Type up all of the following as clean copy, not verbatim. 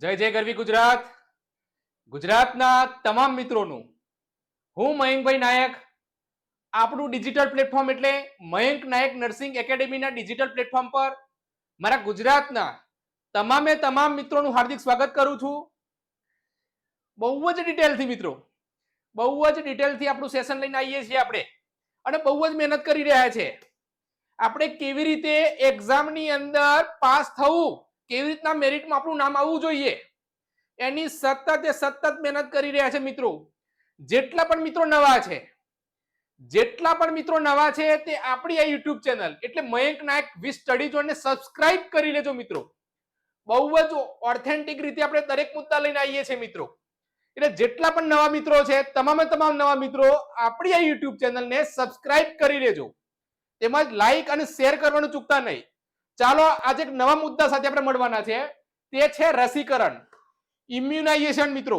જય જય ગરવી ગુજરાત. ગુજરાતના તમામ મિત્રોનું હું મયંકભાઈ નાયક. આપણું ડિજિટલ પ્લેટફોર્મ એટલે મયંક નાયક નર્સિંગ એકેડેમીના ડિજિટલ પ્લેટફોર્મ પર મારા ગુજરાતના તમામ મિત્રોનું હાર્દિક સ્વાગત કરું છું. બહુ જ ડિટેલથી મિત્રો, બહુ જ ડિટેલથી આપણું સેશન લઈને આવીએ છીએ આપણે, અને બહુ જ મહેનત કરી રહ્યા છે. આપણે કેવી રીતે એક્ઝામની અંદર પાસ થવું, કેવી રીતના મેરિટમાં આપણું નામ આવવું જોઈએ, એની સતત મહેનત કરી રહ્યા છે મિત્રો. જેટલા પણ મિત્રો નવા છે તે આપણી આ યુટ્યુબ ચેનલ એટલે મયંક નાયક વી સ્ટડી ઝોનને સબસ્ક્રાઇબ કરી લેજો મિત્રો. બહુ જ ઓથેન્ટિક રીતે આપણે દરેક મુદ્દા લઈને આવીએ છીએ મિત્રો. એટલે જેટલા પણ નવા મિત્રો છે તમામ નવા મિત્રો આપણી આ યુટ્યુબ ચેનલને સબસ્ક્રાઇબ કરી લેજો. તેમજ લાઈક અને શેર કરવાનું ચૂકતા નહીં. ચાલો આજે એક નવા મુદ્દા સાથે આપણે મળવાના છે, તે છે રસીકરણ, ઇમ્યુનાઇઝેશન મિત્રો.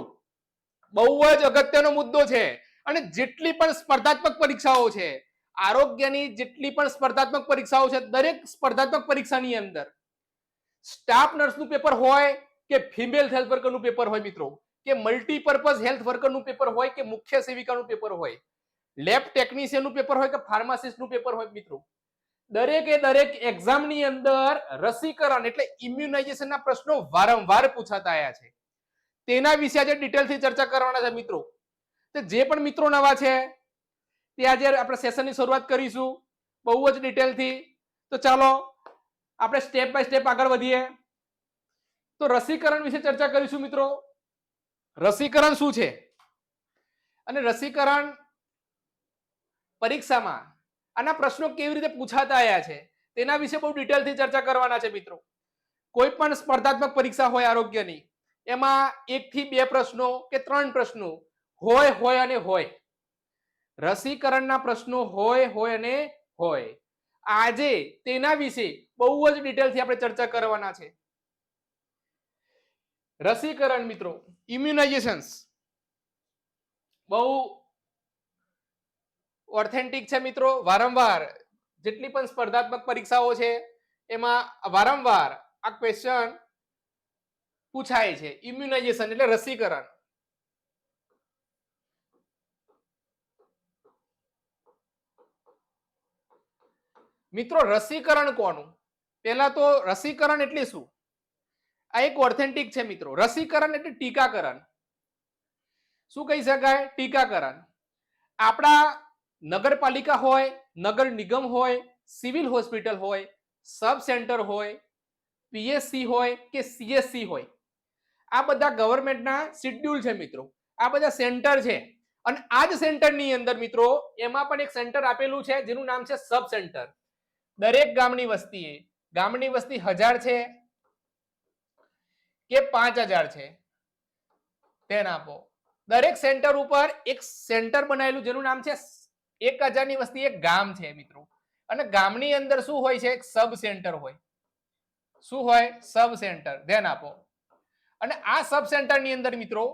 બહુ જ અગત્યનો મુદ્દો છે. અને જેટલી પણ સ્પર્ધાત્મક પરીક્ષાઓ છે, આરોગ્યની જેટલી પણ સ્પર્ધાત્મક પરીક્ષાઓ છે, દરેક સ્પર્ધાત્મક પરીક્ષાની અંદર સ્ટાફ નર્સનું પેપર હોય કે ફિમેલ હેલ્થ વર્કરનું પેપર હોય મિત્રો, કે મલ્ટીપર્પઝ હેલ્થ વર્કરનું પેપર હોય કે મુખ્ય સેવિકાનું પેપર હોય, લેબ ટેકનિશિયનનું પેપર હોય કે ફાર્માસિસ્ટનું પેપર હોય મિત્રો, દરેક એક્ઝામની અંદર રસીકરણ એટલે ઇમ્યુનાઇઝેશનના પ્રશ્નો વારંવાર પૂછાતા આવ્યા છે. તેના વિશે આજે ડિટેલથી ચર્ચા કરવાના છે મિત્રો. જે પણ મિત્રો નવા છે તે આજે આપણે સેશનની શરૂઆત કરીશું બહુ જ ડિટેલથી. તો ચાલો આપણે સ્ટેપ બાય સ્ટેપ આગળ વધીએ. તો રસીકરણ વિશે ચર્ચા કરીશું મિત્રો. રસીકરણ શું છે અને રસીકરણ પરીક્ષામાં આના પ્રશ્નો કેવી રીતે પૂછાતા આવ્યા છે તેના વિશે બહુ ડિટેલથી ચર્ચા કરવાના છે મિત્રો. કોઈ પણ સ્પર્ધાત્મક પરીક્ષા હોય આરોગ્યની, એમાં 1 થી 2 પ્રશ્નો કે 3 પ્રશ્નો હોય અને હોય. રસીકરણના પ્રશ્નો હોય અને હોય. આજે તેના વિશે બહુ જ ડિટેલથી આપણે ચર્ચા કરવાના છે. રસીકરણ મિત્રો, ઇમ્યુનાઇઝેશન્સ બહુ ઓથેન્ટિક છે મિત્રો. વારંવાર જેટલી પણ સ્પર્ધાત્મક પરીક્ષાઓ છે એમાં વારંવાર આ ક્વેશ્ચન પૂછાય છે. ઇમ્યુનાઇઝેશન એટલે રસીકરણ. મિત્રો રસીકરણ કોનું? પહેલા તો રસીકરણ એટલે શું? આ એક ઓથેન્ટિક છે મિત્રો. રસીકરણ એટલે ટીકાકરણ. શું કહી શકાય? ટીકાકરણ. આપણા નગરપાલિકા હોય, નગર નિગમ હોય, સિવિલ હોસ્પિટલ હોય, સબ સેન્ટર હોય, પીએસસી હોય કે સીએસસી હોય, આ બધા ગવર્મેન્ટના શેડ્યુલ છે મિત્રો. આ બધા સેન્ટર છે. અને આ જ સેન્ટરની અંદર મિત્રો એમાં પણ એક સેન્ટર આપેલું છે જેનું નામ છે સબ સેન્ટર. દરેક ગામની વસ્તી 1000 છે કે 5000 છે, ધ્યાન આપો. દરેક સેન્ટર ઉપર એક સેન્ટર બનાવેલું જેનું નામ છે 1000 ની વસ્તી એક ગામ છે મિત્રો. અને ગામની અંદર શું હોય છે? એક સબ સેન્ટર હોય. શું હોય? સબ સેન્ટર. ધ્યાન આપો. અને આ સબ સેન્ટર ની અંદર મિત્રો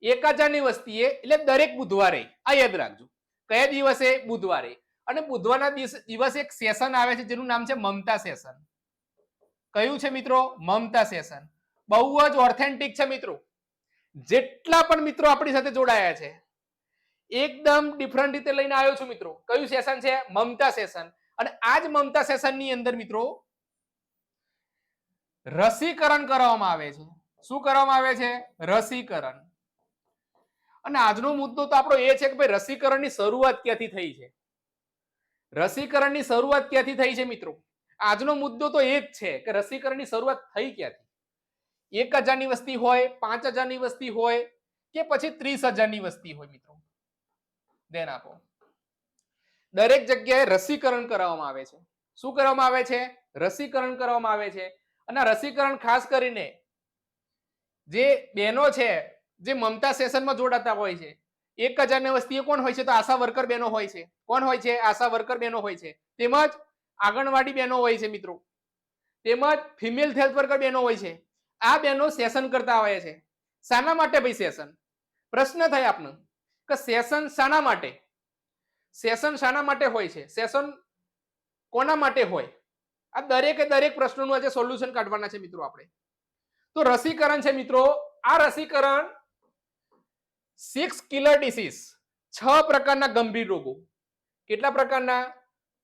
1000 ની વસ્તીએ એટલે દરેક બુધવારે, આ યાદ રાખજો, કયા દિવસે? બુધવારે. અને બુધવારના દિવસે એક સેશન આવે છે જેનું નામ છે મમતા સેશન. કયું છે મિત્રો? મમતા સેશન. બહુ જ ઓથેન્ટિક છે મિત્રો. જેટલા પણ મિત્રો આપણી સાથે જોડાયા છે એકદમ ડિફરન્ટ રીતે લઈને આવ્યો છું મિત્રો. કયું સેશન છે? મમતા સેશન. અને આ જ મમતા સેશન ની અંદર મિત્રો રસીકરણ કરવામાં આવે છે. શું કરવામાં આવે છે? રસીકરણ. અને આજનો મુદ્દો તો આપણો એ છે કે ભાઈ રસીકરણની શરૂઆત ક્યાંથી થઈ છે? રસીકરણની શરૂઆત ક્યાંથી થઈ છે મિત્રો? આજનો મુદ્દો તો એ જ છે કે રસીકરણની શરૂઆત થઈ ક્યાંથી? 1000 ની વસ્તી હોય, 5000 ની વસ્તી હોય કે પછી 30000 ની વસ્તી હોય મિત્રો, ધ્યાન આપો. દરેક જગ્યાએ રસીકરણ કરવામાં આવે છે. શું કરવામાં આવે છે? રસીકરણ કરવામાં આવે છે. અને રસીકરણ ખાસ કરીને જે બહેનો છે જે મમતા સેશનમાં જોડાતા હોય છે, 1000 ની વસ્તીએ કોણ હોય છે? તો આશા વર્કર બહેનો હોય છે. કોણ હોય છે? આશા વર્કર બહેનો હોય છે. તેમજ આંગણવાડી બહેનો હોય છે મિત્રો. તેમજ ફિમેલ હેલ્થ વર્કર બહેનો હોય છે. આ બહેનો સેશન કરતા હોય છે. શાના માટે ભાઈ સેશન? પ્રશ્ન થાય આપનો કે સેશન શાના માટે? સેશન શાના માટે હોય છે? સેશન કોના માટે હોય? આ દરેક પ્રશ્નોનું આજે સોલ્યુશન કાઢવાના છે મિત્રો આપણે. તો રસીકરણ છે મિત્રો, આ રસીકરણ 6 કિલર ડિસીઝ, 6 પ્રકારના ગંભીર રોગો, કેટલા પ્રકારના?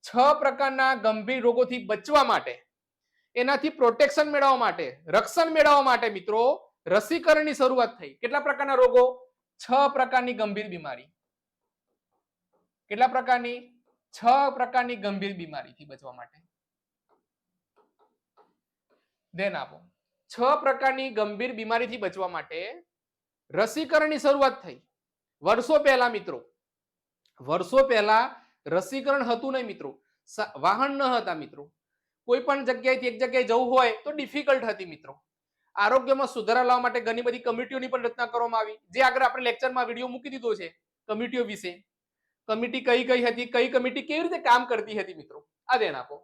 6 પ્રકારના ગંભીર રોગોથી બચવા માટે, એનાથી પ્રોટેક્શન મેળવવા માટે, રક્ષણ મેળવવા માટે મિત્રો રસીકરણની શરૂઆત થઈ. કેટલા પ્રકારના રોગો? 6 પ્રકારની ગંભીર બીમારી. કેટલા પ્રકારની? 6 પ્રકારની ગંભીર બીમારીથી બચવા માટે. ધ્યાન આપો. 6 પ્રકારની ગંભીર બીમારીથી બચવા માટે રસીકરણની શરૂઆત થઈ. વર્ષો પહેલા મિત્રો, વર્ષો પહેલા રસીકરણ હતું નહીં મિત્રો, વાહન ન હતા મિત્રો, કોઈ પણ જગ્યાએથી એક જગ્યાએ જવું હોય તો ડિફિકલ્ટ હતી મિત્રો. આરોગ્યમાં સુધારા લાવવા માટે ઘણી બધી કમિટીઓની પણ રચના કરવામાં આવી, જે આગળ આપણે લેક્ચરમાં વિડીયો મૂકી દીધો છે કમિટીઓ વિશે. કમિટી કઈ કઈ હતી, કઈ કમિટી કેવી રીતે કામ કરતી હતી મિત્રો, આ ધ્યાન આપો.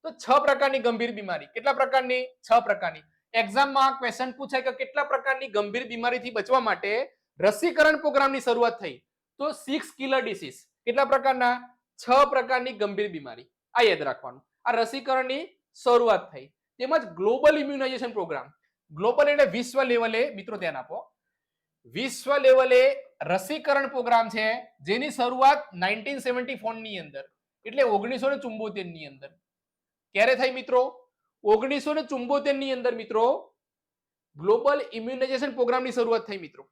તો 6 પ્રકારની ગંભીર બીમારી. કેટલા પ્રકારની? 6 પ્રકારની. એક્ઝામમાં ક્વેશ્ચન પૂછાય કે કેટલા પ્રકારની ગંભીર બીમારીથી બચવા માટે રસીકરણ પ્રોગ્રામની શરૂઆત થઈ? તો 6 કિલર ડિસીઝ. કેટલા પ્રકારના? 6 પ્રકારની ગંભીર બીમારી. આ યાદ રાખવાનું. આ રસીકરણની શરૂઆત થઈ. તેમજ ગ્લોબલ ઇમ્યુનાઇઝેશન પ્રોગ્રામ. ગ્લોબલ એટલે વિશ્વ લેવલે મિત્રો ધ્યાન આપો, વિશ્વ લેવલે રસીકરણ પ્રોગ્રામ છે જેની શરૂઆત 1974 ની અંદર, એટલે 1974 ની અંદર. ક્યારે થઈ મિત્રો? 1974 ની અંદર મિત્રો ગ્લોબલ ઇમ્યુનાઇઝેશન પ્રોગ્રામની શરૂઆત થઈ મિત્રો.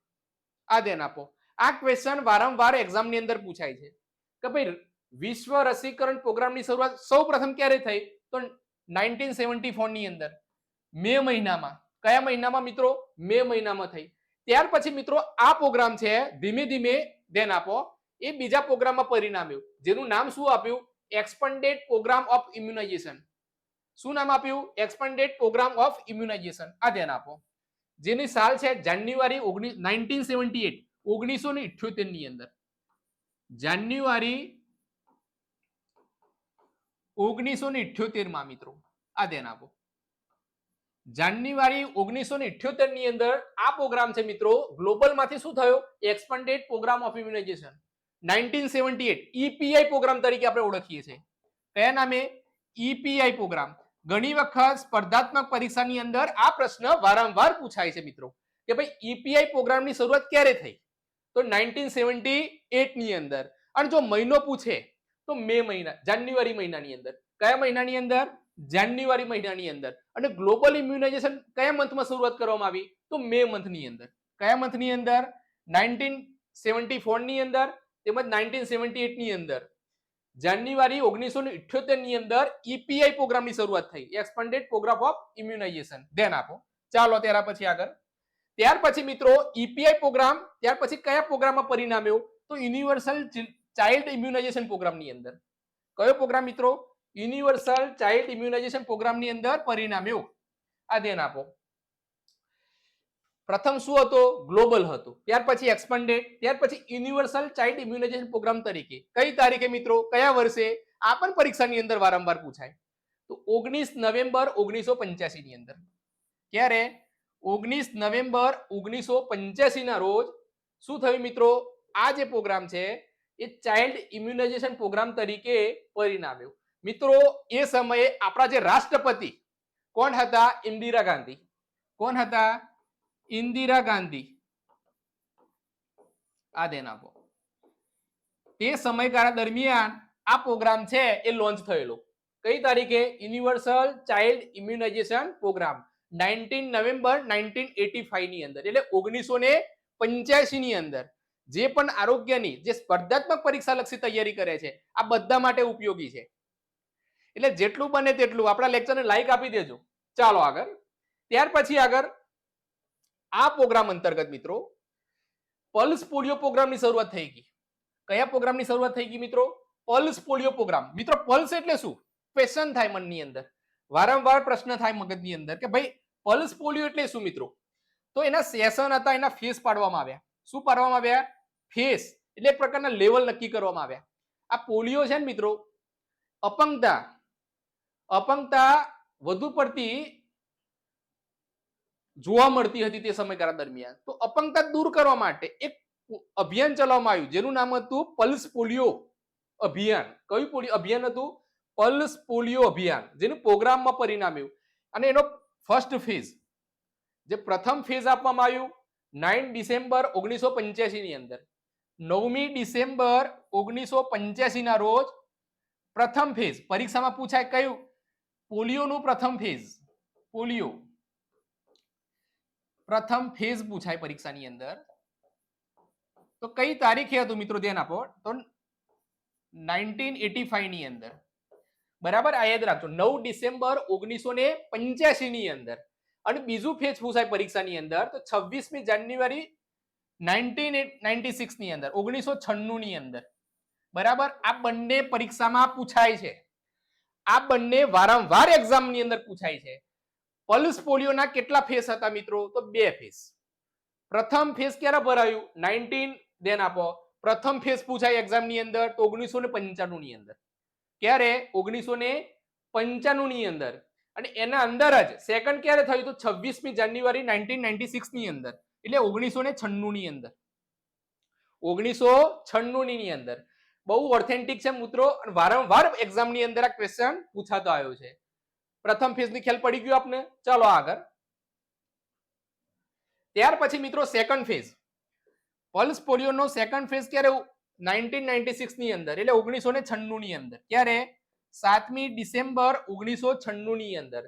આ ધ્યાન આપો. આ ક્વેશ્ચન વારંવાર એક્ઝામ ની અંદર પૂછાય છે કે ભાઈ વિશ્વ રસીકરણ પ્રોગ્રામની શરૂઆત સૌપ્રથમ ક્યારે થઈ? તો 1974 ની અંદર મે મહિનામાં. કયા મહિનામાં મિત્રો? મે મહિનામાં થઈ. ત્યાર પછી મિત્રો આ પ્રોગ્રામ છે ધીમે ધીમે ધ્યાન આપો એ બીજા પ્રોગ્રામમાં પરિણમ્યું, જેનું નામ શું આપ્યું? Expanded programme of immunisation. શું નામ આપ્યું? Expanded programme of immunisation. આ ધ્યાન આપો. જેની સાલ છે જાન્યુઆરી 1978, 1978 ની અંદર. જાન્યુઆરી 1978 માં મિત્રો. આ ધ્યાન આપો. જાન્યુઆરી 1978 ની અંદર આ પ્રોગ્રામ છે મિત્રો ગ્લોબલમાંથી શું થયો? Expanded programme of immunization. 1978 EPI programme તરીકે આપણે ઓળખીએ છીએ. કયા નામે? EPI programme. ઘણી વખત સ્પર્ધાત્મક પરીક્ષાની અંદર આ પ્રશ્ન વારંવાર પૂછાય છે મિત્રો કે ભાઈ ઈપીઆઈ પ્રોગ્રામની શરૂઆત ક્યારે થઈ? તો 1978 ની અંદર. અને જો મહિનો પૂછે તો મે મહિના, જાન્યુઆરી મહિનાની અંદર. કયા મહિનાની અંદર? જાન્યુઆરી મહિનાની અંદર. અને ગ્લોબલ ઇમ્યુનાઇઝેશન કયા મંથમાં શરૂઆત કરવામાં આવી? તો મે મંથની અંદર. કયા મંથની અંદર? 1974 ની અંદર તેમજ 1978 ની અંદર. જાન્યુઆરી 1978 ની અંદર ઈપીઆઈ પ્રોગ્રામની શરૂઆત થઈ, એક્સપેન્ડેડ પ્રોગ્રામ ઓફ ઇમ્યુનાઇઝેશન. ધ્યાન આપો. ચાલો ત્યાર પછી આગળ. ત્યાર પછી મિત્રો ઈપીઆઈ પ્રોગ્રામ ત્યાર પછી કયા પ્રોગ્રામમાં પરિણમ્યો? તો યુનિવર્સલ ચાઇલ્ડ ઇમ્યુનાઇઝેશન પ્રોગ્રામની અંદર. કયો પ્રોગ્રામ મિત્રો? યુનિવર્સલ ચાઇલ્ડ ઇમ્યુનાઇઝેશન પ્રોગ્રામની અંદર પરિણમ્યો. આ ધ્યાન આપો. પ્રથમ શું હતો? ગ્લોબલ હતું. ત્યાર પછી એક્સપેન્ડેડ, ત્યાર પછી યુનિવર્સલ ચાઇલ્ડ ઇમ્યુનાઇઝેશન પ્રોગ્રામ તરીકે. કઈ તારીખે મિત્રો? કયા વર્ષે? આ પણ પરીક્ષાની અંદર વારંવાર પૂછાય. તો 19 નવેમ્બર 1985 ની અંદર. ક્યારે? 19 નવેમ્બર 1985 ના રોજ શું થયું મિત્રો? આ જે પ્રોગ્રામ છે એ ચાઇલ્ડ ઇમ્યુનાઇઝેશન પ્રોગ્રામ તરીકે પરિણમ્યો. મિત્રો એ સમયે આપણા જે રાષ્ટ્રપતિ કોણ હતા? ઇન્દિરા ગાંધી. કોણ હતા? ઇન્દિરા ગાંધી. આ ધ્યાન આપો. તે સમયગાળા દરમિયાન આ પ્રોગ્રામ છે એ લોન્ચ થયેલો. કઈ તારીખે? Universal child immunisation programme 19 November 1985 ની અંદર, એટલે 1985 ની અંદર. જે પણ આરોગ્યની જે સ્પર્ધાત્મક પરીક્ષા લક્ષી તૈયારી કરે છે આ બધા માટે ઉપયોગી છે. એટલે જેટલું બને તેટલું આપણા લેક્ચરને લાઈક આપી દેજો. ચાલો આગળ. ત્યાર પછી આગળ આ પ્રોગ્રામ અંતર્ગત મિત્રો પલ્સ પોલિયો પ્રોગ્રામની શરૂઆત થઈ ગઈ. કયા પ્રોગ્રામની શરૂઆત થઈ ગઈ મિત્રો? Pulse polio programme. મિત્રો પલ્સ એટલે શું? ક્વેશ્ચન થાય મનની અંદર, વારંવાર પ્રશ્ન થાય મગજની અંદર કે ભાઈ પલ્સ પોલિયો એટલે શું મિત્રો? તો એના સેશન હતા, એના ફેસ પાડવામાં આવ્યા. શું પાડવામાં આવ્યા? ફેસ. એટલે એક પ્રકારના લેવલ નક્કી કરવામાં આવ્યા. આ પોલિયો છે ને મિત્રો, અપંગતા વધુ પડતી જોવા મળતી હતી તે સમયગાળા દરમિયાન. તો અપંગતા દૂર કરવા માટે એક અભિયાન ચલાવવામાં આવ્યું જેનું નામ હતું પલ્સ પોલિયો અભિયાન. કયું પોલિયો અભિયાન હતું? પલ્સ પોલિયો અભિયાન, જેનું પ્રોગ્રામમાં પરિણમ્યું. અને એનો ફર્સ્ટ ફેઝ જે પ્રથમ ફેઝ આપવામાં આવ્યું 9 ડિસેમ્બર 1985 ની અંદર, 9મી ડિસેમ્બર 1985 ના રોજ પ્રથમ ફેઝ પરીક્ષામાં પૂછાય કયું? પોલિયોનું પ્રથમ ફેઝ, પોલિયો પ્રથમ ફેઝ પૂછાય પરીક્ષાની અંદર. તો કઈ તારીખે હતું મિત્રો? ધ્યાન આપો. તો 1985 ની અંદર, બરાબર. આ યાદ રાખજો, 9 ડિસેમ્બર 1985 ની અંદર. અને બીજું ફેઝ પૂછાય પરીક્ષાની અંદર તો 26મી જાન્યુઆરી 1996 ની અંદર, 1996 ની અંદર, બરાબર. આ બંને પરીક્ષામાં પૂછાય છે. આ બંને વારંવાર એક્ઝામની અંદર પૂછાય છે. પલ્સ પોલિયોના કેટલા ફેઝ હતા મિત્રો? તો 2 ફેઝ. પ્રથમ ફેઝ ક્યારે ભરાયું? 19 ધ્યાન આપો. પ્રથમ ફેઝ પૂછાય એક્ઝામની અંદર તો 1995 ની અંદર. ક્યારે? 1995 ની અંદર. અને એના અંદર જ સેકન્ડ ક્યારે થયું? તો 26મી જાન્યુઆરી 1996 ની અંદર, એટલે 1996 ની અંદર. 1996 ની અંદર. બહુ ઓથેન્ટિક છે મિત્રો, વારંવાર એક્ઝામની અંદર આ ક્વેશ્ચન પૂછાતો આવ્યો છે. પ્રથમ ફેઝની ખ્યાલ પડી ગયો આપને? ચાલો આગળ. ત્યાર પછી મિત્રો સેકન્ડ ફેઝ, પલ્સ પોલિયોનો સેકન્ડ ફેઝ ક્યારે? 1996 ની અંદર, એટલે 1996 ની અંદર. ક્યારે? 7મી ડિસેમ્બર 1996 ની અંદર.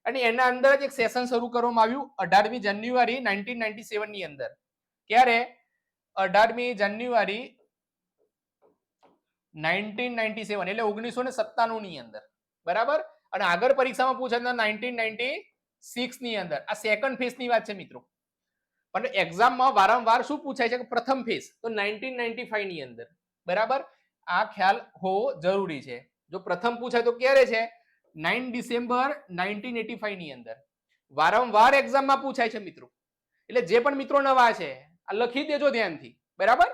અને એના અંદર જ એક સેશન શરૂ કરવામાં આવ્યું 18મી જાન્યુઆરી 1997 ની અંદર. ક્યારે? 18મી જાન્યુઆરી 1997, એટલે 1997 ની અંદર, બરાબર. અને આગળ પરીક્ષામાં પૂછાય 1996 ની અંદર. આ સેકન્ડ ફેઝ ની વાત છે મિત્રો. પણ એક્ઝામમાં વારંવાર શું પૂછાય છે કે પ્રથમ ફેઝ તો 1995 ની અંદર, બરાબર. આ ખ્યાલ હોવો જરૂરી છે. જો પ્રથમ પૂછાય તો ક્યારે છે? 9 ડિસેમ્બર 1985 ની અંદર. વારંવાર એક્ઝામમાં પૂછાય છે મિત્રો. એટલે જે પણ મિત્રો નવા છે આ લખી દેજો ધ્યાનથી, બરાબર.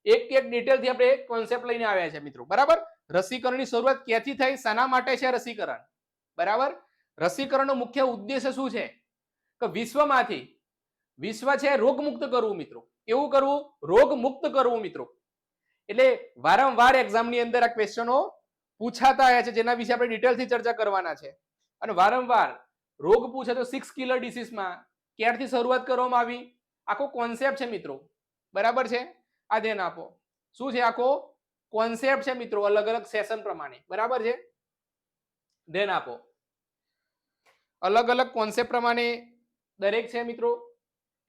એક એક ડિટેલથી આપણે કોન્સેપ્ટ લઈને આવ્યા છે મિત્રો, બરાબર. રસીકરણની શરૂઆત ક્યાંથી થઈ? શાના માટે છે રસીકરણ? બરાબર. રસીકરણનો મુખ્ય ઉદ્દેશ્ય શું છે? કે વિશ્વમાંથી, વિશ્વ છે રોગમુક્ત કરવું મિત્રો. કેવું કરવું? રોગમુક્ત કરવું મિત્રો. એટલે વારંવાર એક્ઝામની અંદર આ ક્વેશ્ચનો પૂછાતા આવ્યા છે, જેના વિશે આપણે ડિટેલથી ચર્ચા કરવાના છે. અને વારંવાર રોગ પૂછે તો 6 કિલર ડિસીઝમાં ક્યારથી શરૂઆત કરવામાં આવી? આખો કોન્સેપ્ટ છે મિત્રો, બરાબર છે. આ ધ્યાન આપો. શું છે? આખો કોન્સેપ્ટ છે મિત્રો, અલગ અલગ સેશન પ્રમાણે, બરાબર છે. ધ્યાન આપો. અલગ અલગ કોન્સેપ્ટ પ્રમાણે દરેક છે મિત્રો.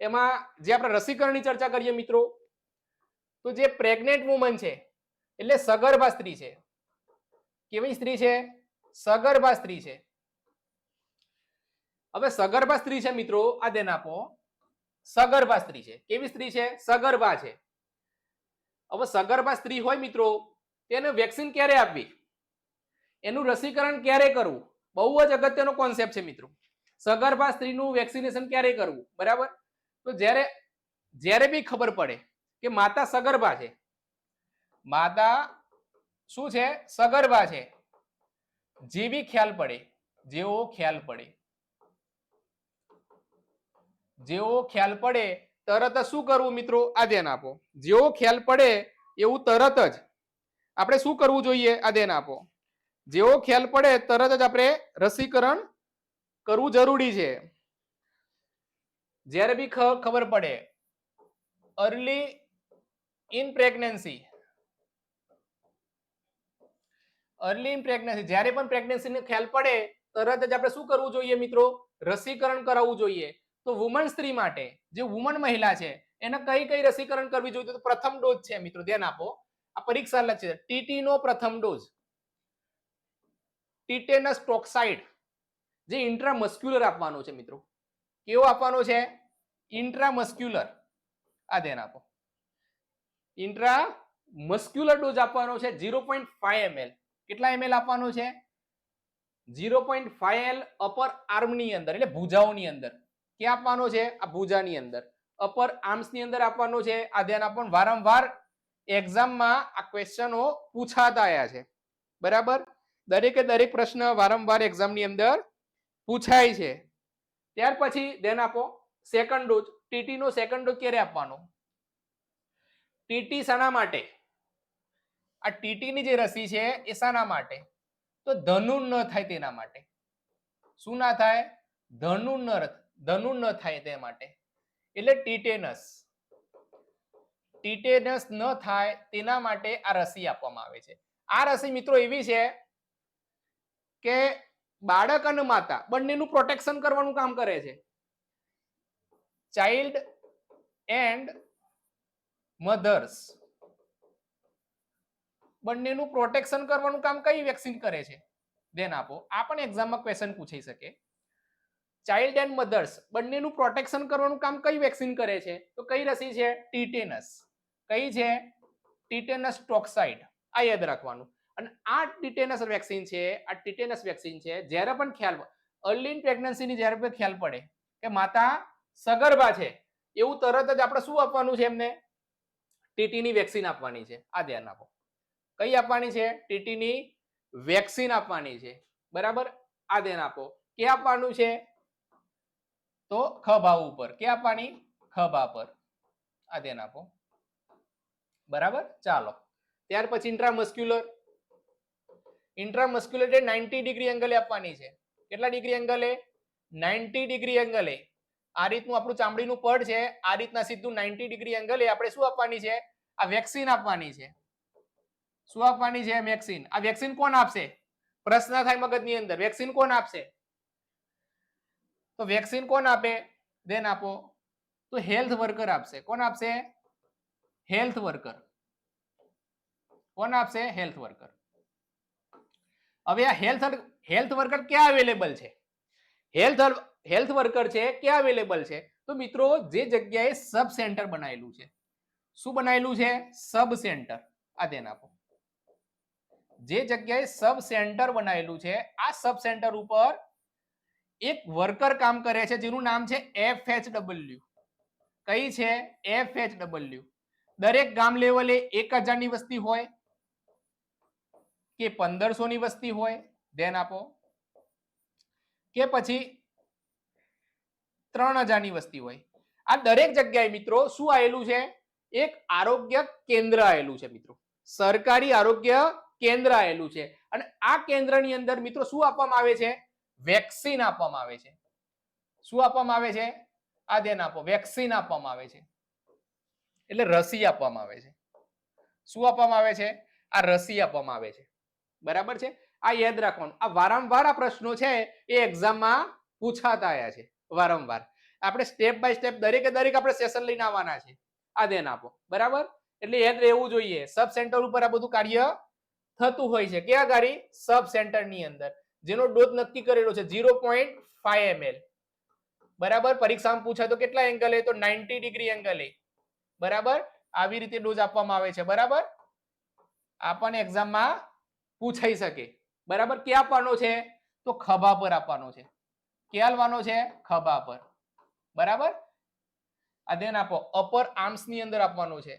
એમાં જે આપણે રસીકરણની ચર્ચા કરીએ મિત્રો, તો જે પ્રેગ્નેન્ટ વુમન છે એટલે સગર્ભા સ્ત્રી છે. કેવી સ્ત્રી છે? સગર્ભા સ્ત્રી છે. હવે સગર્ભા સ્ત્રી છે મિત્રો, આ ધ્યાન આપો. સગર્ભા સ્ત્રી છે. કેવી સ્ત્રી છે? સગર્ભા છે. હવે સગર્ભા સ્ત્રી હોય મિત્રો, તેને વેક્સિન ક્યારે આપવી? એનું રસીકરણ ક્યારે કરવું? બહુ જ અગત્યનો કોન્સેપ્ટ છે મિત્રો. સગર્ભા સ્ત્રીનું વેક્સિનેશન ક્યારે કરવું? બરાબર. તો જ્યારે બી ખબર પડે કે માતા સગર્ભા છે, માતા શું છે? સગર્ભા છે, જેવી ખ્યાલ પડે, જેવો ખ્યાલ પડે, જેવો ખ્યાલ પડે તરત શું કરવું મિત્રો? આ ધ્યાન આપો. જેવો ખ્યાલ પડે એવું તરત જ આપણે શું કરવું જોઈએ? આ ધ્યાન આપો. જેવો ખ્યાલ પડે તરત જ આપણે રસીકરણ કરવું જરૂરી છે. જ્યારે બી ખબર પડે, early in pregnancy, early in pregnancy, જ્યારે પણ પ્રેગ્નન્સીનો ખ્યાલ પડે તરત જ આપણે શું કરવું જોઈએ મિત્રો? રસીકરણ કરાવવું જોઈએ. તો વુમન સ્ત્રી માટે, જે વુમન મહિલા છે એને કઈ કઈ રસીકરણ કરવી જોઈએ? તો પ્રથમ ડોઝ છે મિત્રો, ધ્યાન આપો. આ પરીક્ષા લક્ષી છે. ટીટી નો પ્રથમ ડોઝ, ટીટેનસ ટોક્સાઇડ, જે ઇન્ટ્રામસ્ક્યુલર આપવાનો છે મિત્રો. કેવો આપવાનો છે? ઇન્ટ્રામસ્ક્યુલર. આ ધ્યાન આપો. ઇન્ટ્રામસ્ક્યુલર ડોઝ આપવાનો છે 0.5 ml. કેટલા ml આપવાનો છે? 0.5 ml અપર આર્મની અંદર, એટલે ભુજાઓની અંદર. ક્યાં આપવાનો છે? આ ભુજાની અંદર, અપર આર્મ્સ ની અંદર આપવાનો છે. આ ધ્યાન આપવાનું. વારંવાર એક્ઝામમાં આ ક્વેશ્ચનો પૂછાતા આવ્યા છે, બરાબર. દરેકે દરેક પ્રશ્ન વારંવાર એક્ઝામની અંદર પૂછાય છે. ત્યાર પછી ધ્યાન આપો. સેકન્ડ ડોઝ, ટીટી નો સેકન્ડ ડોઝ ક્યારે આપવાનો? ટીટી શાના માટે? આ ટીટી ની જે રસી છે એ શાના માટે? તો ધનુ ન થાય તેના માટે. શું ના થાય? ધનુર ન થાય તે માટે, એટલે ટીટેનસ ન થાય તેના માટે આ રસી આપવામાં આવે છે. આ રસી મિત્રો એવી છે કે બાળક અને માતા બંનેનું પ્રોટેક્શન કરવાનું કામ કરે છે. ચાઇલ્ડ એન્ડ મધર્સ બંનેનું પ્રોટેક્શન કરવાનું કામ કઈ વેક્સિન કરે છે? ધ્યાન આપો, આ પણ એક્ઝામમાં ક્વેશ્ચન પૂછાઈ શકે. ચાઇલ્ડ એન્ડ મધર્સ બંનેનું પ્રોટેક્શન કરવાનું કામ કઈ વેક્સિન કરે છે? તો કઈ રસી છે? ટીટેનસ. કઈ છે? Tetanus toxoid. આ યાદ રાખવાનું. અને આ ટીટેનસ વેક્સિન છે, જ્યારે પણ ખ્યાલ અર્લી ઇન પ્રેગ્નન્સીની જ્યારે પણ ખ્યાલ પડે કે માતા સગર્ભા છે, એવું તરત જ આપણે શું આપવાનું છે? એમને ટીટીની વેક્સિન આપવાની છે. આ ધ્યાન આપો. કઈ આપવાની છે? ટીટીની વેક્સિન આપવાની છે. બરાબર, આ ધ્યાન આપો. કે આપવાનું છે? તો ખભા ઉપર. કે આપવાની? ખભા પર. આ ધ્યાન આપો. બરાબર, ચાલો. ત્યાર પછી ઇન્ટ્રામસ્ક્યુલર એટલે 90 ડિગ્રી એંગલે આપવાની છે. કેટલા ડિગ્રી એંગલે? 90 ડિગ્રી એંગલે. આ રીતનું આપણું ચામડીનું પડ છે, આ રીતના સીધું 90 ડિગ્રી એંગલે આપણે શું આપવાની છે? આ વેક્સિન આપવાની છે. શું આપવાની છે? વેક્સિન. આ વેક્સિન કોણ આપશે? પ્રશ્ન થાય મગજની અંદર, વેક્સિન કોણ આપશે? તો વેક્સિન કોણ આપે? ધ્યાન આપો. તો હેલ્થ વર્કર આપશે. કોણ આપશે? Health worker. કોણ આપશે? Health worker. હવે આ હેલ્થ વર્કર ક્યાં અવેલેબલ છે? હેલ્થ વર્કર છે ક્યાં અવેલેબલ છે? તો મિત્રો જે જગ્યાએ સબ સેન્ટર બનાવેલું છે. શું બનાવેલું છે? સબ સેન્ટર. આ ધ્યાન આપો. જે જગ્યાએ સબ સેન્ટર બનાવેલું છે, આ સબ સેન્ટર ઉપર એક વર્કર કામ કરે છે જેનું નામ છે FHW. કઈ છે? FHW. દરેક ગામ લેવલે 1000 ની વસ્તી હોય કે 1500 ની વસ્તી હોય? ધ્યાન આપો. કે પછી 3000 ની વસ્તી હોય? આ દરેક જગ્યાએ મિત્રો શું આવેલું છે? એક આરોગ્ય કેન્દ્ર આવેલું છે મિત્રો. સરકારી આરોગ્ય કેન્દ્ર આવેલું છે. અને આ કેન્દ્રની અંદર મિત્રો શું આપવામાં આવે છે? વેક્સિન આપવામાં આવે છે. શું આપવામાં આવે છે? આ ધ્યાન આપો. વેક્સિન આપવામાં આવે છે. એટલે રસી આપવામાં આવે છે. શું આપવામાં આવે છે? આ રસી આપવામાં આવે છે. બરાબર છે? આ યાદ રાખવાનું. આ વારંવાર આ પ્રશ્નો છે એ એક્ઝામમાં પૂછાતા આવ્યા છે. વારંવાર આપણે સ્ટેપ બાય સ્ટેપ દરેકે દરેક આપણે સેશન લઈને આવવાના છે. આ ધ્યાન આપો. બરાબર, એટલે યાદ રહેવું જોઈએ. સબ સેન્ટર ઉપર આ બધું કાર્ય થતું હોય છે. ક્યાં ગાડી? સબ સેન્ટર ની અંદર, જેનો ડોઝ નક્કી કરેલો છે 0.5 ml. બરાબર, પરીક્ષામાં પૂછાય તો કેટલા એંગલે? તો 90 ડિગ્રી એંગલે. બરાબર, આવી રીતે ડોઝ આપવામાં આવે છે. બરાબર, આ પણ એક્ઝામમાં પૂછાઈ શકે. બરાબર, ક્યાં આપવાનો છે? તો ખભા પર આપવાનો છે. ક્યાં આપવાનો છે? ખભા પર. બરાબર, આ ધ્યાન આપો. અપર આર્મ્સ ની અંદર આપવાનું છે.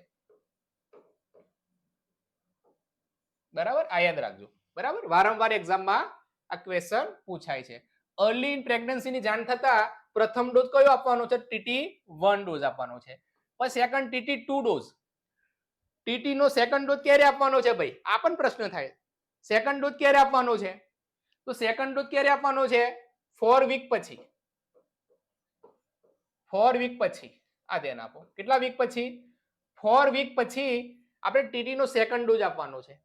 બરાબર, આ યાદ રાખજો. બરાબર, વારંવાર એક્ઝામમાં આ ક્વેશ્ચન પૂછાય છે. અર્લી ઇન પ્રેગ્નન્સી ની જાણ થતા પ્રથમ ડોઝ કયો આપવાનો છે? TT1 ડોઝ આપવાનો છે. પછી સેકન્ડ TT2 ડોઝ. TT નો સેકન્ડ ડોઝ ક્યારે આપવાનો છે ભાઈ? આ પણ પ્રશ્ન થાય. સેકન્ડ ડોઝ ક્યારે આપવાનો છે? તો સેકન્ડ ડોઝ ક્યારે આપવાનો છે? 4 વીક પછી. 4 વીક પછી. આ ધ્યાન આપો. કેટલા વીક પછી? 4 વીક પછી આપણે TT નો સેકન્ડ ડોઝ આપવાનો છે.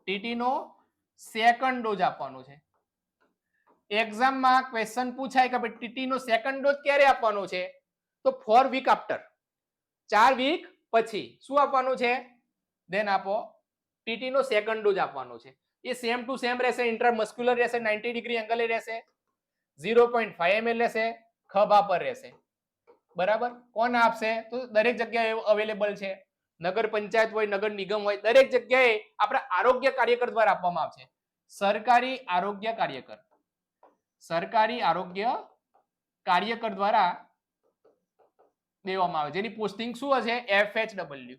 TT નો સેકન્ડ ડોઝ આપવાનો છે. એક્ઝામમાં ક્વેશ્ચન પૂછાય કે ભાઈ TT નો સેકન્ડ ડોઝ ક્યારે આપવાનો છે? તો 4 વીક આફ્ટર. 4 વીક પછી શું આપવાનું છે? ધ્યાન આપો. TT નો સેકન્ડ ડોઝ આપવાનો છે. એ સેમ ટુ સેમ રહેશે. ઇન્ટ્રામસ્ક્યુલર રહેશે, 90 ડિગ્રી એંગલે રહેશે, 0.5 ml રહેશે, ખભા પર રહેશે. બરાબર, કોણ આપશે? તો દરેક જગ્યાએ અવેલેબલ છે. નગર પંચાયત હોય, નગર નિગમ હોય, દરેક જગ્યાએ આપણા આરોગ્ય કાર્યકર દ્વારા આપવામાં આવશે. સરકારી આરોગ્ય કાર્યકર. સરકારી આરોગ્ય કાર્યકર દ્વારા દેવામાં આવે. જેની પોસ્ટિંગ શું હશે? FHW.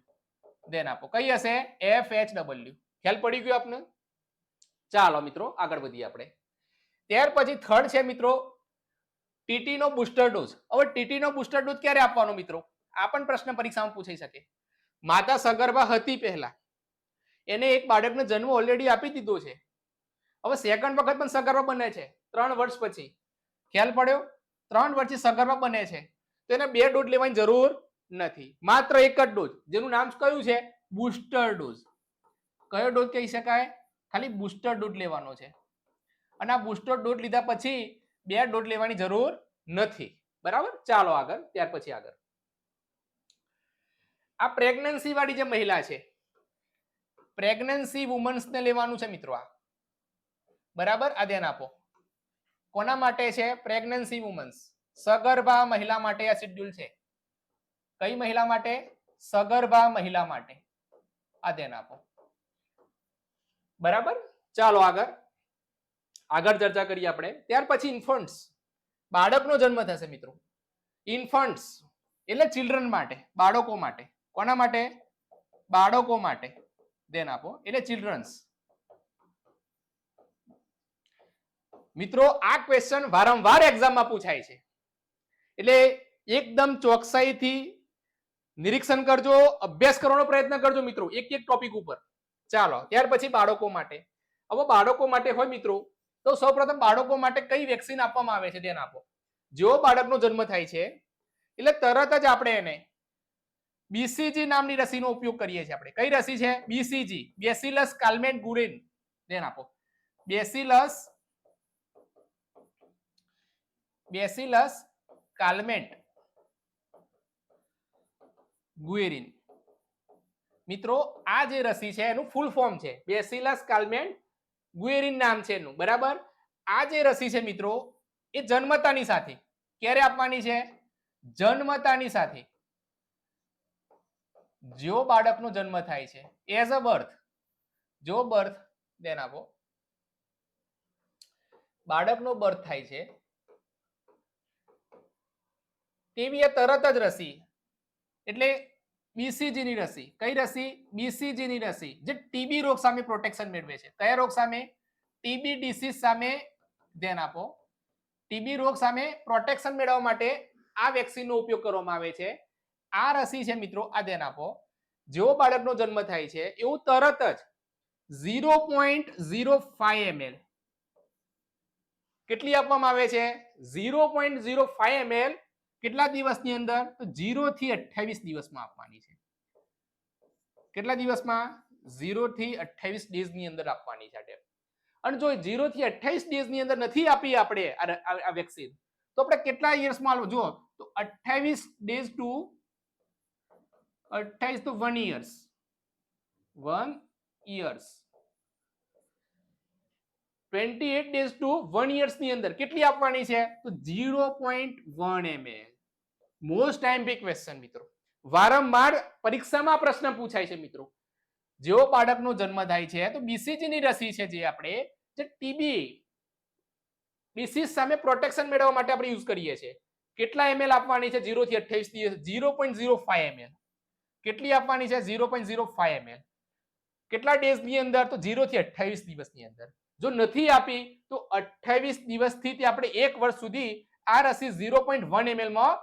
ધ્યાન આપો. કઈ હશે? FHW. ખ્યાલ પડી ગયો આપને? ચાલો મિત્રો આગળ વધીએ આપણે. ત્યાર પછી થર્ડ છે મિત્રો TT નો બુસ્ટર ડોઝ. હવે TT નો બુસ્ટર ડોઝ ક્યારે આપવાનો મિત્રો? આ પણ પ્રશ્ન પરીક્ષામાં પૂછાઈ શકે. માતા સગર્ભા હતી પહેલા, એને એક બાળકને જન્મ ઓલરેડી આપી દીધો છે. હવે સેકન્ડ વખત પણ સગર્ભા બને છે 3 વર્ષ પછી. ખ્યાલ પડ્યો? 3 વર્ષથી સગર્ભા બને છે તો એને 2 ડોઝ લેવાની જરૂર નથી, માત્ર એક જ ડોઝ, જેનું નામ કયું છે? Booster dose. કયો ડોઝ કહી શકાય? ખાલી બુસ્ટર ડોઝ લેવાનો છે. અને આ બુસ્ટર ડોઝ લીધા પછી 2 ડોઝ લેવાની જરૂર નથી. બરાબર? ચાલો આગળ. ત્યાર પછી આગળ આ પ્રેગ્નન્સી વાળી જે મહિલા છે, પ્રેગ્નન્સી વુમન્સ ને લેવાનું છે મિત્રો. આ બરાબર, આ ધ્યાન આપો. કોના માટે છે? પ્રેગ્નન્સી વુમન્સ, સગર્ભા મહિલા માટે આ શેડ્યુલ છે. કઈ મહિલા માટે? સગર્ભા મહિલા માટે. આ ધ્યાન આપો. બરાબર, ચાલો આગળ ચર્ચા કરીએ આપણે. ત્યાર પછી ઇન્ફન્ટ્સ, બાળકનો જન્મ થશે મિત્રો. ઇન્ફન્ટ્સ એટલે ચિલ્ડ્રન માટે, બાળકો માટે. કોના માટે? બાળકો માટે. ધ્યાન આપો, એટલે ચિલ્ડ્રન્સ. મિત્રો આ ક્વેશ્ચન વારંવાર એક્ઝામમાં પૂછાય છે, એટલે એકદમ ચોકસાઈથી નિરીક્ષણ કરજો, અભ્યાસ કરવાનો પ્રયત્ન કરજો મિત્રો, એક એક ટોપિક ઉપર. ચાલો, ત્યાર પછી બાળકો માટે. હવે બાળકો માટે હોય મિત્રો, તો સૌપ્રથમ બાળકો માટે કઈ વેક્સિન આપવામાં આવે છે? ધ્યાન આપો. જો બાળકનો જન્મ થાય છે એટલે તરત જ આપણે એને બીસીજી નામની રસીનો ઉપયોગ કરીએ છીએ. આપણે કઈ રસી છે? BCG, bacillus Calmette Guerin. ધ્યાન આપો. Bacillus Calmette Guerin. મિત્રો આ જે રસી છે એનું ફૂલ ફોર્મ છે બેસિલસ કાલ્મેન્ટ ગુએરિન નામ છે એનું. બરાબર, આ જે રસી છે મિત્રો એ જન્મતાની સાથે. ક્યારે આપવાની છે? જન્મતાની સાથે. જો બાળકનો જન્મ થાય છે એઝ અ બર્થ, જો બર્થ, ધ્યાન આપો, બાળકનો બર્થ થાય છે તેવી તરત જ રસી, એટલે બીસીજી ની રસી. કઈ રસી? બીસીજી ની રસી, જે ટીબી રોગ સામે પ્રોટેક્શન મેળવે છે. કયા રોગ સામે? ટીબી ડિસીઝ સામે. ધ્યાન આપો, ટીબી રોગ સામે પ્રોટેક્શન મેળવવા માટે આ વેક્સિનનો ઉપયોગ કરવામાં આવે છે. આ રસી છે મિત્રો, આ ધ્યાન આપો. જેવો બાળકનો જન્મ થાય છે એવું તરત જ 0.05 ml કેટલી આપવામાં આવે છે? 0.05 ml. કેટલા દિવસની અંદર? તો 0 થી 28 દિવસમાં આપવાની છે. કેટલા દિવસમાં? 0 થી 28 ડેઝ ની અંદર આપવાની છે. અને જો 0 થી 28 ડેઝ ની અંદર નથી આપી આપણે આ વેક્સિન, તો આપણે કેટલા યર્સમાં જો તો 28 ડેઝ ટુ 28 તો 1 years, 1 years, 28 days to 1 years ની અંદર કેટલી આપવાની છે? તો 0.1 ml. મોસ્ટ ટાઈમ ક્વેશ્ચન મિત્રો, વારંવાર પરીક્ષામાં પ્રશ્ન પૂછાય છે મિત્રો. જેવો બાળકનો જન્મ થાય છે તો બીસીજી ની રસી છે જે આપણે જે ટીબી ડિસીઝ સામે પ્રોટેક્શન મેળવવા માટે આપણે યુઝ કરીએ છીએ. કેટલા ml આપવાની છે? 0 થી 28 દિવસ 0.05 ml. કેટલી આપવાની છે? 0.05 ml. કેટલા ડેઝ ની અંદર? તો 0 થી 28 દિવસની અંદર. જો નથી આપી તો 28 દિવસથી આપણે 1 વર્ષ સુધી આ રસી 0.1 ml માં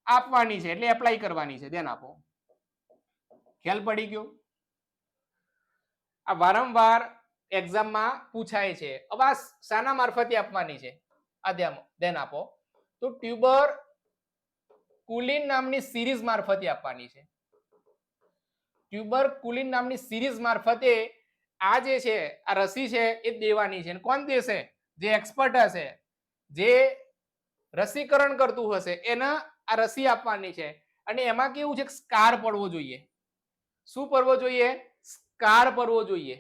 આપવાની છે, એટલે એપ્લાય કરવાની છે. ધ્યાન આપો. ખ્યાલ પડી ગયો? આ વારંવાર એક્ઝામમાં પૂછાય છે. હવે આ શાના મારફતે આપવાની છે? આ ધ્યાન આપો. તો ટ્યુબર કુલિન નામની સિરીઝ મારફતે આપવાની છે. ટ્યુબર કુલિન નામની સિરીઝ મારફતે આ જે છે આ રસી છે એ દેવાની છે. કોણ દેશે? જે એક્સપર્ટ હશે, જે રસીકરણ કરતું હશે એને આ રસી આપવાની છે. અને એમાં કેવું છે? સ્કાર પડવો જોઈએ. શું પડવો જોઈએ? સ્કાર પડવો જોઈએ.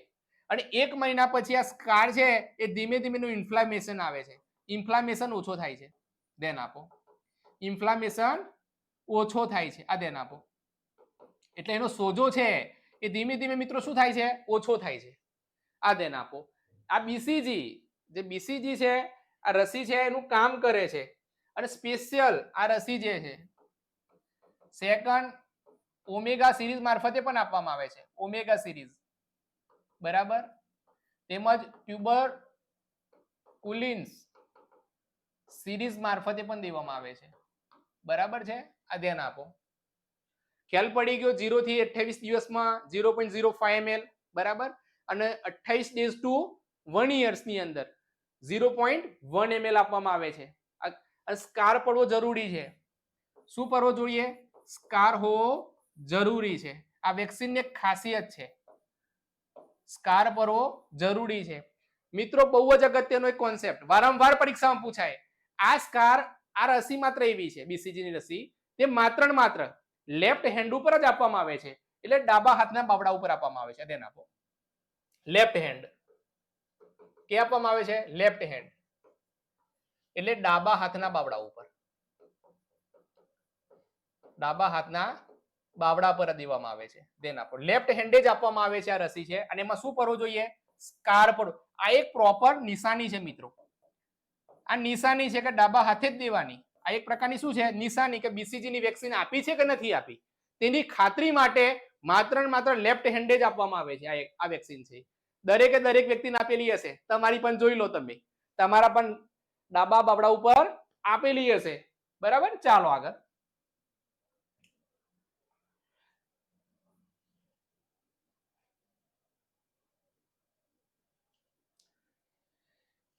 અને 1 મહિના પછી આ સ્કાર છે એ ધીમે ધીમે ઇન્ફ્લામેશન આવે છે. ઇન્ફ્લામેશન ઓછો થાય છે. ધ્યાન આપો. ઇન્ફ્લામેશન ઓછો થાય છે. આ ધ્યાન આપો. એટલે એનો સોજો છે એ ધીમે ધીમે મિત્રો શું થાય છે? ઓછો થાય છે. આ ધ્યાન આપો. આ બીસીજી, જે બીસીજી છે આ રસી છે એનું કામ કરે છે. અને સ્પેશિયલ આ રસી જે છે સેકન્ડ ઓમેગા સિરીઝ મારફતે પણ આપવામાં આવે છે. ઓમેગા સિરીઝ, બરાબર, તેમજ ટ્યુબર કુલિન્સ સિરીઝ મારફતે પણ દેવામાં આવે છે. બરાબર છે? આ ધ્યાન આપો. ખ્યાલ પડી ગયો? 0 થી 28 દિવસમાં 0.05 ml. બરાબર, અને 28 ડેઝ ટુ 1 years ની અંદર 0.1 ml આપવામાં આવે છે. સ્કાર પડવો જરૂરી છે. શું પડવો જોઈએ? સ્કાર હોવો જરૂરી છે. આ વેક્સિનની એક ખાસિયત છે, સ્કાર પડવો જરૂરી છે. મિત્રો બહુ જ અગત્યનો એક કોન્સેપ્ટ વારંવાર પરીક્ષામાં પૂછાય. આ સ્કાર, આ રસી માત્ર એવી છે, બીસીજી ની રસી, તે માત્ર ને માત્ર લેફ્ટ હેન્ડ ઉપર જ આપવામાં આવે છે, એટલે ડાબા હાથના બાવડા ઉપર આપવામાં આવે છે. ધ્યાન આપો, લેફ્ટ હેન્ડ કે આપવામાં આવે છે, લેફ્ટ હેન્ડ એટલે ડાબા હાથના બાવડા ઉપર, ડાબા હાથના બાવડા પર દેવામાં આવે છે. ધ્યાન આપો, લેફ્ટ હેન્ડે જ આપવામાં આવે છે આ રસી છે. અને એમાં શું કરવું જોઈએ? સ્કાર પડવો. આ એક પ્રોપર નિશાની છે મિત્રો, આ નિશાની છે કે ડાબા હાથે જ દેવાની. આ એક પ્રકારની શું છે? નિશાની કે બીસીજી ની વેક્સિન આપી છે કે નથી આપી, તેની ખાતરી માટે માત્ર ને માત્ર લેફ્ટ હેન્ડે જ આપવામાં આવે છે. આ વેક્સિન છે, દરેકે દરેક વ્યક્તિને આપેલી હશે. તમારી પણ જોઈ લો તમે, તમારા પણ ડાબા બાવડા ઉપર આપેલી હશે. બરાબર, ચાલો આગળ.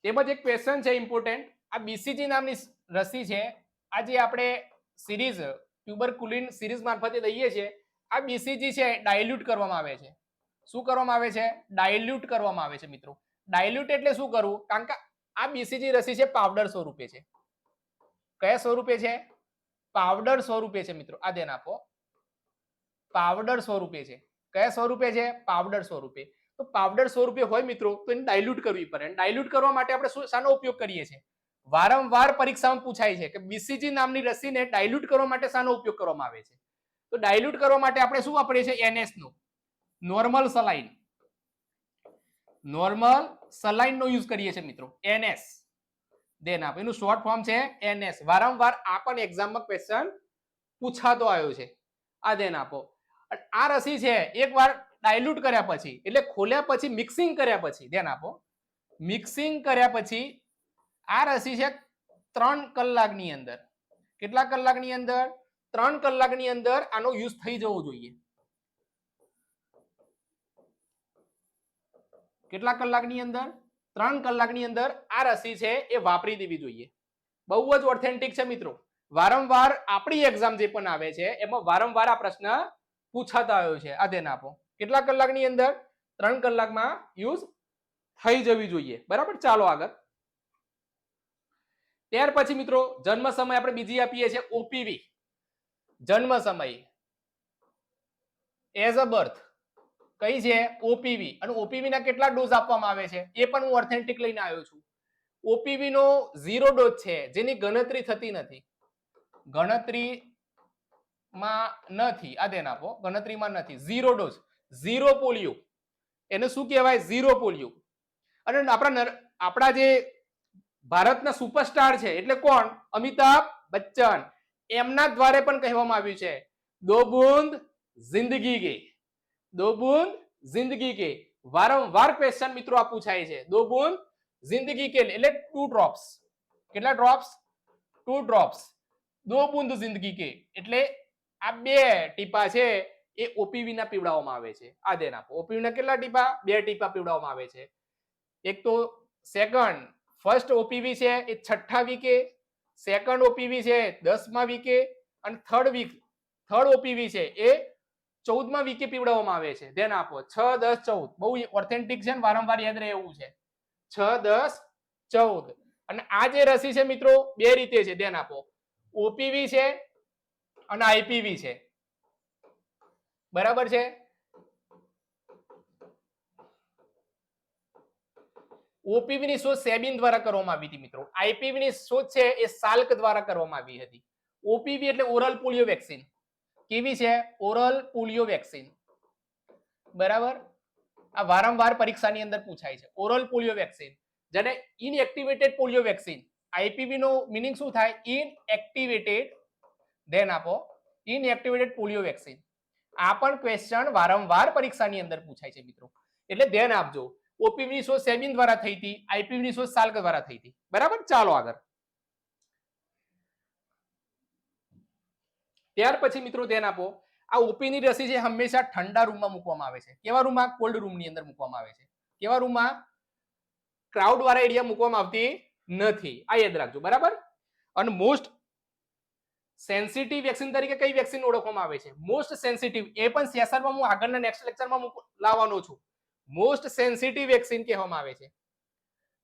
તેમજ એક ક્વેશ્ચન છે ઇમ્પોર્ટન્ટ. આ બીસીજી નામની રસી છે, આ જે આપણે સિરીઝ ટ્યુબરકુલિન સિરીઝ મારફતે દઈએ છીએ, આ બીસીજી છે ડાયલ્યુટ કરવામાં આવે છે. શું કરવામાં આવે છે? ડાયલ્યુટ કરવામાં આવે છે મિત્રો. ડાયલ્યુટ એટલે શું કરવું? કારણ કે આ બીસીજી રસી છે પાવડર સ્વરૂપે છે. કયા સ્વરૂપે છે? પાવડર સ્વરૂપે છે મિત્રો. આ ધ્યાન આપો, પાવડર સ્વરૂપે છે. કયા સ્વરૂપે છે? પાવડર સ્વરૂપે. તો પાવડર સ્વરૂપે હોય મિત્રો તો એને ડાયલ્યુટ કરવી પડે. ડાયલ્યુટ કરવા માટે આપણે શાનો ઉપયોગ કરીએ છીએ? વારંવાર પરીક્ષામાં પૂછાય છે કે બીસીજી નામની રસીને ડાયલ્યુટ કરવા માટે શાનો ઉપયોગ કરવામાં આવે છે? તો ડાયલ્યુટ કરવા માટે આપણે શું વાપરીએ છીએ? NS નો, નોર્મલ સલાઈન. નોર્મલ સલાઈન નો યુઝ કરીએ છીએ મિત્રો, NS. દેન આપ, એનું શોર્ટ ફોર્મ છે NS. વારંવાર આ પણ એક્ઝામમાં ક્વેશ્ચન પૂછાતો આવ્યો છે. આ દેન આપો. આ રસી છે એકવાર ડાયલ્યુટ કર્યા પછી, એટલે ખોલ્યા પછી મિક્સિંગ કર્યા પછી, ધ્યાન આપો, મિક્સિંગ કર્યા પછી આ રસી છે 3 કલાકની અંદર. કેટલા કલાકની અંદર? 3 કલાકની અંદર આનો યુઝ થઈ જવો જોઈએ. કેટલા કલાકની અંદર? 3 કલાકની અંદર આ રસી છે એ વાપરી દેવી જોઈએ. બહુ જ ઓથેન્ટિક છે મિત્રો. વારંવાર આપણી એક્ઝામ જે પણ આવે છે એમાં વારંવાર આ પ્રશ્ન પૂછાતા આવ્યો છે. આ ધ્યાન આપો, કેટલા કલાકની અંદર? 3 કલાકમાં યુઝ થઈ જવી જોઈએ. બરાબર, ચાલો આગળ. ત્યાર પછી મિત્રો જન્મ સમય આપણે બીજી આપીએ છીએ OPV. જન્મ સમય એઝ અ બર્થ કઈ છે? OPV. અને OPV ના કેટલા ડોઝ આપવામાં આવે છે એ પણ હું ઓથેન્ટિક લઈને આવ્યો છું. OPV નો 0 ડોઝ છે, જેની ગણતરી થતી નથી, ગણતરીમાં નથી. આ ધ્યાન આપો, ગણતરીમાં નથી. 0 ડોઝ, 0 પોલિયો. એને શું કહેવાય? 0 પોલિયો. અને આપણા જે ભારતના સુપરસ્ટાર છે એટલે કોણ? અમિતાભ બચ્ચન. એમના દ્વારા પણ કહેવામાં આવ્યું છે દો બૂંદ જિંદગી કે, દો બૂંદ જિંદગી કે. વારંવાર ક્વેશ્ચન મિત્રો આ પૂછાય છે. દો બૂંદ જિંદગી કે એટલે 2 ડ્રોપ્સ. કેટલા ડ્રોપ્સ? 2 ડ્રોપ્સ. દો બૂંદ જિંદગી કે એટલે આ 2 ટીપા છે એ OPV ના પીવડાવવામાં આવે છે. આ ધ્યાન આપો, OPV ના કેટલા ટીપા? 2 ટીપા પીવડાવવામાં આવે છે. એક તો સેકન્ડ, ફર્સ્ટ OPV છે એ 6થા વીકે, સેકન્ડ OPV છે 10મા વીકે, અને થર્ડ OPV છે એ 14મા વીકે પીવડાવવામાં આવે છે. ધ્યાન આપો, 6, 10, 14. બહુ ઓથેન્ટિક છે ને વારંવાર યાદ રહે એવું છે. 6, 10, 14. અને આ જે રસી છે મિત્રો 2 રીતે છે. ધ્યાન આપો, OPV છે અને IPV છે. બરાબર છે. OPV ની શોધ સેબિન દ્વારા કરવામાં આવી હતી મિત્રો. IPV ની શોધ છે એ સાલ્ક દ્વારા કરવામાં આવી હતી. OPV એટલે ઓરલ પોલિયો વેક્સિન. કેવી છે? Oral polio vaccine. બરાબર, આ વારંવાર પરીક્ષાની અંદર પૂછાય છે. ઓરલ પોલિયો વેક્સિન, જેને ઇનએક્ટિવેટેડ પોલિયો વેક્સિન. IPV નો મીનિંગ શું થાય? ઇનએક્ટિવેટેડ. ધ્યાન આપો, ઇનએક્ટિવેટેડ પોલિયો વેક્સિન. આ પણ ક્વેશ્ચન વારંવાર પરીક્ષાની અંદર પૂછાય છે મિત્રો, એટલે ધ્યાન આપજો. OPV ની શોધ સેબિન દ્વારા થઈ હતી, IPV ની શોધ સાલ્ક દ્વારા થઈ હતી. બરાબર, ચાલો આગળ. ત્યાર પછી મિત્રો ધ્યાન આપો, આ OPV ની રસી છે હંમેશા ઠંડા રૂમમાં મૂકવામાં આવે છે. કેવા રૂમમાં? કોલ્ડ રૂમની અંદર મૂકવામાં આવે છે. કેવા રૂમમાં? ક્રાઉડ વાળા એરિયા મૂકવામાં આવતી નથી. આ યાદ રાખજો. બરાબર, અને મોસ્ટ સેન્સિટિવ વેક્સિન તરીકે કઈ વેક્સિન ઓળખવામાં આવે છે? Most sensitive. એ પણ સેશનમાં હું આગળના નેક્સ્ટ લેક્ચરમાં લાવવાનો છું. મોસ્ટ સેન્સિટિવ વેક્સિન કહેવામાં આવે છે.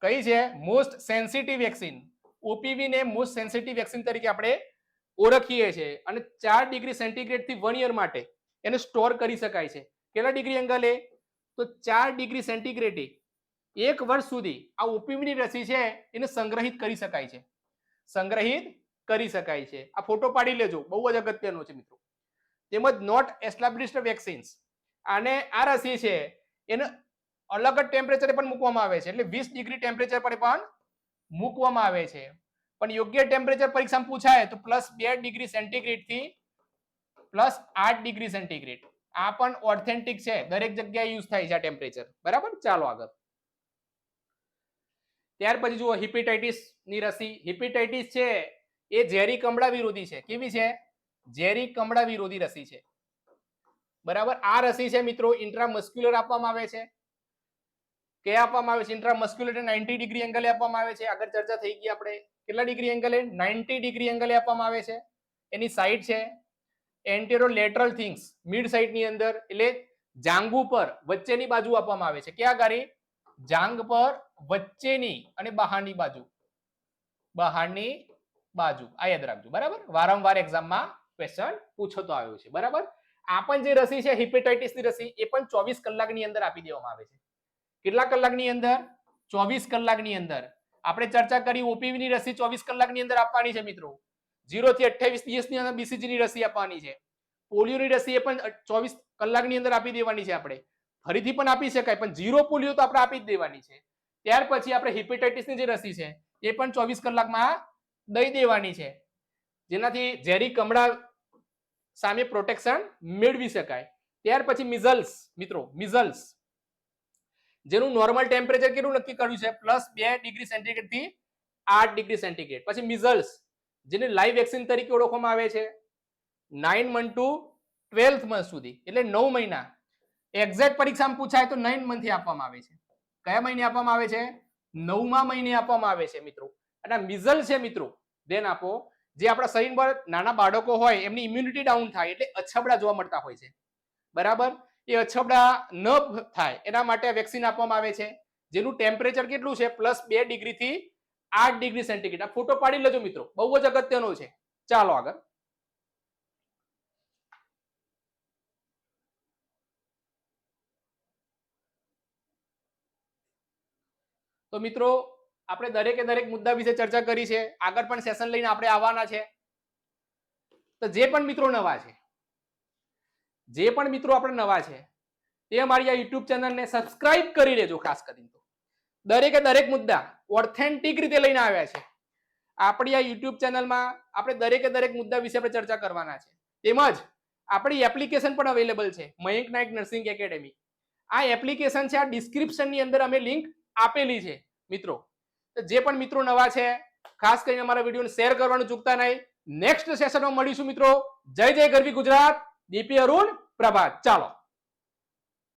કઈ છે? Most sensitive vaccine. ઓપીવી ને મોસ્ટ સેન્સિટિવ વેક્સિન તરીકે આપણે ઓળખીએ છીએ અને 4 ડિગ્રી સેન્ટીગ્રેડ થી 1 યર માટે એને સ્ટોર કરી શકાય છે. કેટલા ડિગ્રી એંગલે? તો 4 ડિગ્રી સેન્ટીગ્રેડે 1 વર્ષ સુધી આ ઓપીવી ની રસી છે એને સંગ્રહિત કરી શકાય છે. સંગ્રહિત કરી શકાય છે. આ ફોટો પાડી લેજો, બહુ જ અગત્યનો છે મિત્રો. તેમજ નોટ એસ્ટાબ્લિશ્ડ વેક્સિન્સ. આને આ રસી છે એને અલગ જ ટેમ્પરેચરે પણ મૂકવામાં આવે છે, એટલે 20 ડિગ્રી ટેમ્પરેચર પર પણ મૂકવામાં આવે છે. પણ યોગ્ય ટેમ્પરેચર પરીક્ષામાં પૂછાય તો +2 ડિગ્રી સેન્ટીગ્રેડ થી +8 ડિગ્રી સેન્ટીગ્રેડ. આ પણ ઓથેન્ટિક છે, દરેક જગ્યાએ યુઝ થાય છે આ ટેમ્પરેચર. બરાબર, ચાલો આગળ. ત્યાર પછી જુઓ હિપેટાઇટિસ ની રસી. હિપેટાઇટિસ છે એ ઝેરી કમળા વિરોધી છે. કેવી છે? ઝેરી કમળા વિરોધી રસી છે. બરાબર. આ રસી છે મિત્રો ઇન્ટ્રામસ્ક્યુલર આપવામાં આવે છે. કે આપવામાં આવે છે? ઇન્ટ્રામસ્ક્યુલર 90 ડિગ્રી એંગલે આપવામાં આવે છે. આગળ ચર્ચા થઈ ગઈ આપણે. કેટલા ડિગ્રી એંગલે? 90 ડિગ્રી એંગલે આપવામાં આવે છે. એની સાઇડ છે એન્ટેરોલેટરલ થિંગ્સ, મિડ સાઇડ ની અંદર, એટલે જાંઘ પર વચ્ચેની બાજુ આપવામાં આવે છે. ક્યાં ગાડી? જાંઘ પર વચ્ચેની અને બહારની બાજુ. બહારની બાજુ. આ યાદ રાખજો. બરાબર, વારંવાર એક્ઝામમાં ક્વેશ્ચન પૂછતો આવ્યો છે. બરાબર. આ પણ જે રસી છે હિપેટાઇટિસ ની રસી, એ પણ 24 કલાકની અંદર આપી દેવામાં આવે છે. કેટલા કલાકની અંદર? 24 કલાકની અંદર. આપણે ચર્ચા કરી ઓપીવી ની રસી 24 કલાકની અંદર આપવાની છે મિત્રો. 0 થી 28 દિવસની અંદર બીસીજી ની રસી આપવાની છે. પોલિયોની રસી એ પણ 24 કલાકની અંદર આપી દેવાની છે. આપણે ફરીથી પણ આપી શકાય, પણ 0 પોલિયો તો આપણે આપી જ દેવાની છે. ત્યાર પછી આપણે હિપેટાઇટિસ ની જે રસી છે એ પણ 24 કલાકમાં દઈ દેવાની છે, જેનાથી ઝેરી કમળા સામે પ્રોટેક્શન મેળવી શકાય. ત્યાર પછી મિઝલ્સ મિત્રો, મિઝલ્સ જેનું નોર્મલ ટેમ્પરેચર કેટલું નક્કી કર્યું છે? +2 ડિગ્રી સેન્ટીગ્રેડ થી 8 ડિગ્રી સેન્ટીગ્રેડ. પછી મિઝલ્સ જેને લાઈવ વેક્સિન તરીકે ઓળખવામાં આવે છે 9 મંથ ટુ 12th મંથ સુધી, એટલે 9 મહિના. એક્ઝેક્ટ પરીક્ષામાં પૂછાય તો 9 મંથથી આપવામાં આવે છે. કયા મહિને આપવામાં આવે છે? 9મા મહિને આપવામાં આવે છે મિત્રો. અને મિઝલ છે મિત્રો, ધ્યાન આપો, જે આપણા શરીર પર નાના બાળકો હોય એમની ઇમ્યુનિટી ડાઉન થાય એટલે અછબડા જોવા મળતા હોય છે. બરાબર. એ અછબડા ન થાય એના માટે વેક્સિન આપવામાં આવે છે, જેનું ટેમ્પરેચર કેટલું છે? +2 ડિગ્રી થી 8 ડિગ્રી સેન્ટીગ્રેડ. આ ફોટો પાડી લેજો મિત્રો, બહુ જ અગત્યનો છે. ચાલો આગળ. તો મિત્રો આપણે દરેકે દરેક મુદ્દા વિશે ચર્ચા કરી છે. આગળ પણ સેશન લઈને આપણે આવવાના છે. તો જે પણ મિત્રો નવા છે, જે પણ મિત્રો આપણે નવા છે તે અમારી આ યુટ્યુબ ચેનલને સબસ્ક્રાઇબ કરી લેજો. ખાસ કરીને તો દરેકે દરેક મુદ્દા ઓથેન્ટિક રીતે લઈને આવ્યા છે. આપણી આ યુટ્યુબ ચેનલમાં આપણે દરેકે દરેક મુદ્દા વિશે આપણે ચર્ચા કરવાના છે. તેમજ આપણી એપ્લિકેશન પણ અવેલેબલ છે, મયંક નાયક નર્સિંગ એકેડેમી. આ એપ્લિકેશન છે, આ ડિસ્ક્રિપ્શનની અંદર અમે લિંક આપેલી છે મિત્રો. તો જે પણ મિત્રો નવા છે ખાસ કરીને અમારા વિડીયોને શેર કરવાનું ચૂકતા નહીં. નેક્સ્ટ સેશનમાં મળીશું મિત્રો. જય જય ગરવી ગુજરાત. દીપી, અરુણ, પ્રભાત. ચાલો.